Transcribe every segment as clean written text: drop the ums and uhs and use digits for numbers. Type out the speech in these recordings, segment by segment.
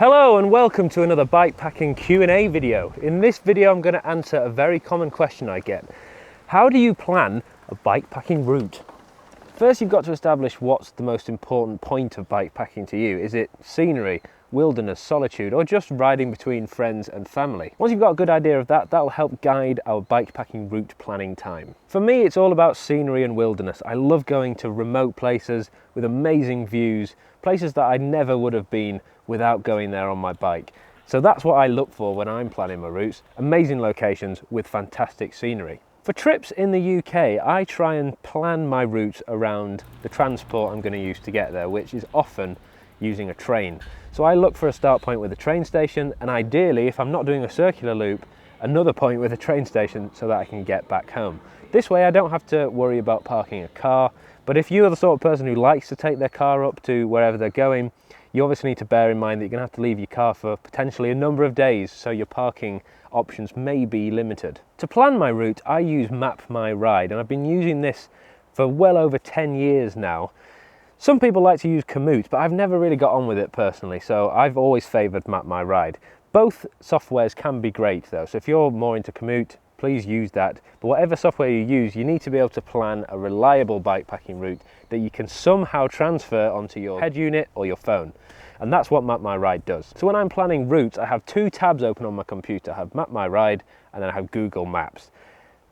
Hello and welcome to another bikepacking Q&A video. In this video I'm going to answer a very common question I get. How do you plan a bikepacking route? First you've got to establish what's the most important point of bikepacking to you. Is it scenery, wilderness, solitude, or just riding between friends and family? Once you've got a good idea of that, that'll help guide our bikepacking route planning time. For me it's all about scenery and wilderness. I love going to remote places with amazing views, places that I never would have been without going there on my bike. So that's what I look for when I'm planning my routes, amazing locations with fantastic scenery. For trips in the UK, I try and plan my routes around the transport I'm going to use to get there, which is often using a train. So I look for a start point with a train station, and ideally, if I'm not doing a circular loop, another point with a train station so that I can get back home. This way I don't have to worry about parking a car, but if you're the sort of person who likes to take their car up to wherever they're going, you obviously need to bear in mind that you're going to have to leave your car for potentially a number of days, so your parking options may be limited. To plan my route, I use MapMyRide, and I've been using this for well over 10 years now. Some people like to use Komoot, but I've never really got on with it personally, so I've always favoured MapMyRide. Both softwares can be great though, so if you're more into Komoot, please use that. But whatever software you use, you need to be able to plan a reliable bikepacking route that you can somehow transfer onto your head unit or your phone. And that's what MapMyRide does. So when I'm planning routes, I have two tabs open on my computer. I have MapMyRide and then I have Google Maps.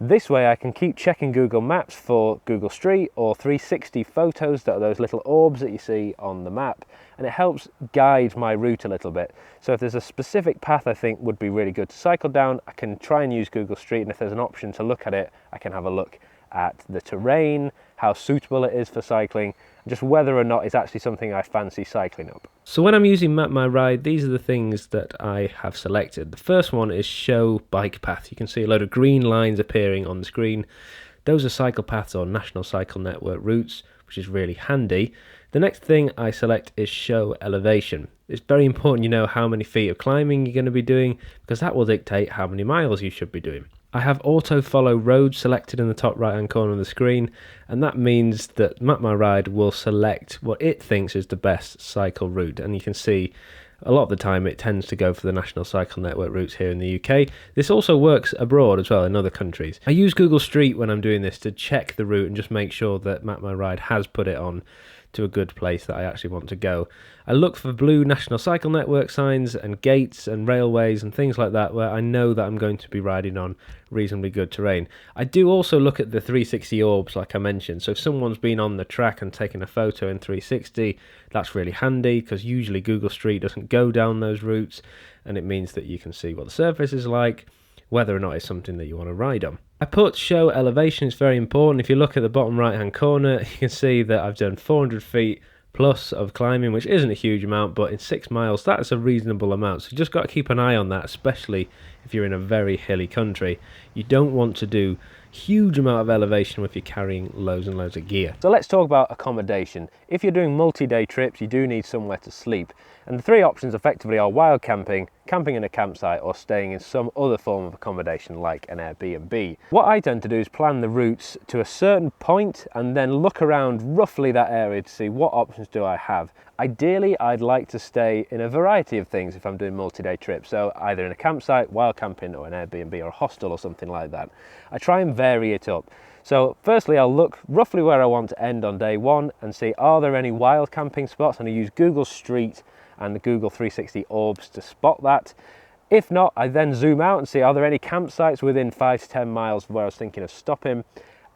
This way I can keep checking Google Maps for Google Street or 360 photos, that are those little orbs that you see on the map, and it helps guide my route a little bit. So if there's a specific path I think would be really good to cycle down, I can try and use Google Street, and if there's an option to look at it, I can have a look at the terrain, how suitable it is for cycling, and just whether or not it's actually something I fancy cycling up. So when I'm using MapMyRide, these are the things that I have selected. The first one is show bike path. You can see a load of green lines appearing on the screen. Those are cycle paths or National Cycle Network routes, which is really handy. The next thing I select is show elevation. It's very important you know how many feet of climbing you're going to be doing, because that will dictate how many miles you should be doing. I have auto follow road selected in the top right hand corner of the screen, and that means that MapMyRide will select what it thinks is the best cycle route, and you can see a lot of the time it tends to go for the National Cycle Network routes here in the UK. This also works abroad as well in other countries. I use Google Street when I'm doing this to check the route and just make sure that MapMyRide has put it on to a good place that I actually want to go. I look for blue National Cycle Network signs and gates and railways and things like that where I know that I'm going to be riding on reasonably good terrain. I do also look at the 360 orbs like I mentioned, so if someone's been on the track and taken a photo in 360, that's really handy because usually Google Street doesn't go down those routes, and it means that you can see what the surface is like, whether or not it's something that you want to ride on. I put show elevation, it's very important. If you look at the bottom right hand corner, you can see that I've done 400 feet plus of climbing, which isn't a huge amount, but in 6 miles that's a reasonable amount, so you just got to keep an eye on that, especially if you're in a very hilly country. You don't want to do huge amount of elevation if you're carrying loads and loads of gear. So let's talk about accommodation. If you're doing multi-day trips, you do need somewhere to sleep, and the three options effectively are wild camping, camping in a campsite, or staying in some other form of accommodation like an Airbnb. What I tend to do is plan the routes to a certain point and then look around roughly that area to see what options do I have. Ideally, I'd like to stay in a variety of things if I'm doing multi-day trips, so either in a campsite, wild camping, or an Airbnb or a hostel or something like that. I try and vary it up. So firstly, I'll look roughly where I want to end on day one and see are there any wild camping spots, and I use Google Street and the Google 360 orbs to spot that. If not, I then zoom out and see are there any campsites within 5 to 10 miles of where I was thinking of stopping.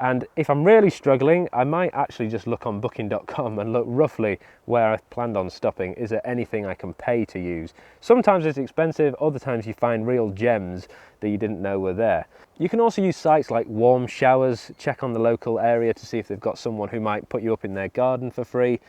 And if I'm really struggling, I might actually just look on booking.com and look roughly where I planned on stopping. Is there anything I can pay to use? Sometimes it's expensive, other times you find real gems that you didn't know were there. You can also use sites like Warm Showers, check on the local area to see if they've got someone who might put you up in their garden for free.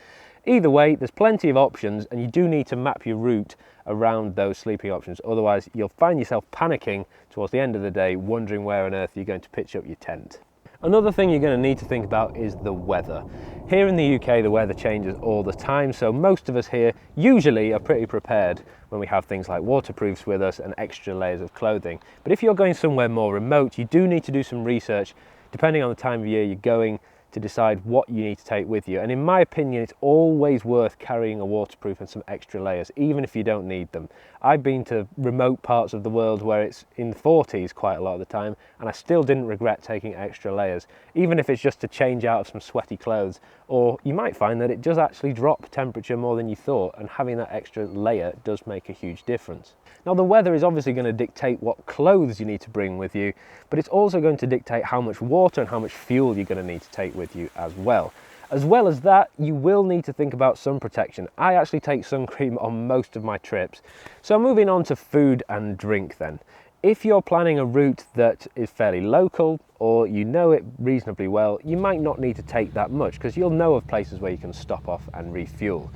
Either way, there's plenty of options, and you do need to map your route around those sleeping options, otherwise you'll find yourself panicking towards the end of the day, wondering where on earth you're going to pitch up your tent. Another thing you're going to need to think about is the weather. Here in the UK, the weather changes all the time, so most of us here usually are pretty prepared when we have things like waterproofs with us and extra layers of clothing. But if you're going somewhere more remote, you do need to do some research, depending on the time of year you're going, to decide what you need to take with you. And in my opinion, it's always worth carrying a waterproof and some extra layers, even if you don't need them. I've been to remote parts of the world where it's in the 40s quite a lot of the time, and I still didn't regret taking extra layers, even if it's just to change out of some sweaty clothes. Or you might find that it does actually drop temperature more than you thought, and having that extra layer does make a huge difference. Now, the weather is obviously going to dictate what clothes you need to bring with you, but it's also going to dictate how much water and how much fuel you're going to need to take with you as well. As well as that, you will need to think about sun protection. I actually take sun cream on most of my trips. So moving on to food and drink then. If you're planning a route that is fairly local, or you know it reasonably well, you might not need to take that much because you'll know of places where you can stop off and refuel.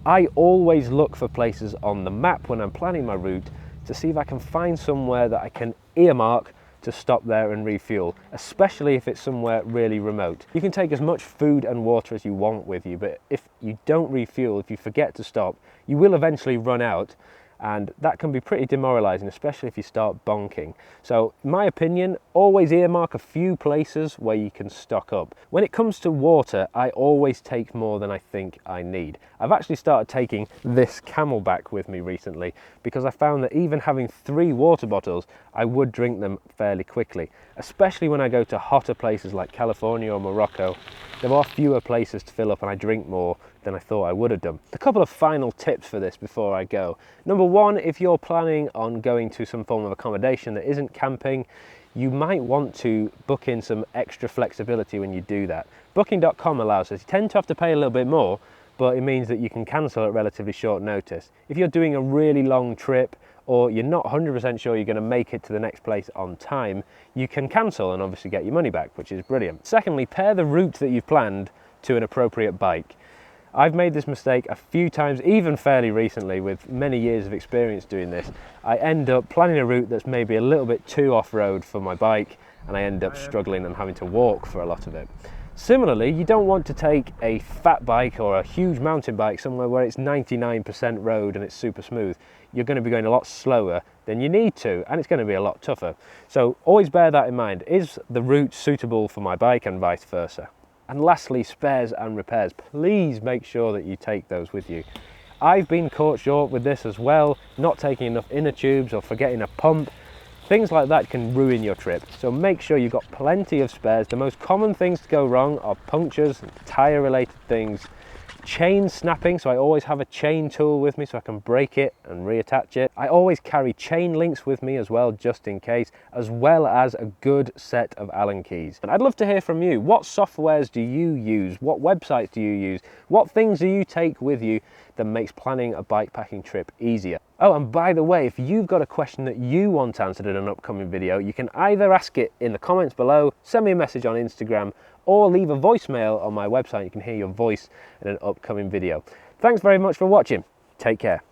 I always look for places on the map when I'm planning my route to see if I can find somewhere that I can earmark to stop there and refuel, especially if it's somewhere really remote. You can take as much food and water as you want with you, but if you don't refuel, if you forget to stop, you will eventually run out, and that can be pretty demoralizing, especially if you start bonking. So in my opinion, always earmark a few places where you can stock up. When it comes to water, I always take more than I think I need. I've actually started taking this Camelback with me recently because I found that even having 3 water bottles, I would drink them fairly quickly, especially when I go to hotter places like California or Morocco. There are fewer places to fill up and I drink more than I thought I would have done. A couple of final tips for this before I go. Number one, if you're planning on going to some form of accommodation that isn't camping, you might want to book in some extra flexibility when you do that. Booking.com allows this. You tend to have to pay a little bit more, but it means that you can cancel at relatively short notice. If you're doing a really long trip or you're not 100% sure you're going to make it to the next place on time, you can cancel and obviously get your money back, which is brilliant. Secondly, pair the route that you've planned to an appropriate bike. I've made this mistake a few times, even fairly recently, with many years of experience doing this. I end up planning a route that's maybe a little bit too off-road for my bike, and I end up struggling and having to walk for a lot of it. Similarly, you don't want to take a fat bike or a huge mountain bike somewhere where it's 99% road and it's super smooth. You're going to be going a lot slower than you need to, and it's going to be a lot tougher. So always bear that in mind. Is the route suitable for my bike and vice versa? And lastly, spares and repairs. Please make sure that you take those with you. I've been caught short with this as well, not taking enough inner tubes or forgetting a pump. Things like that can ruin your trip, so make sure you've got plenty of spares. The most common things to go wrong are punctures, tyre related things, chain snapping, so I always have a chain tool with me so I can break it and reattach it. I always carry chain links with me as well, just in case, as well as a good set of Allen keys. And I'd love to hear from you. What softwares do you use? What websites do you use? What things do you take with you that makes planning a bikepacking trip easier? Oh, and by the way, if you've got a question that you want answered in an upcoming video, you can either ask it in the comments below, send me a message on Instagram, or leave a voicemail on my website. You can hear your voice in an upcoming video. Thanks very much for watching. Take care.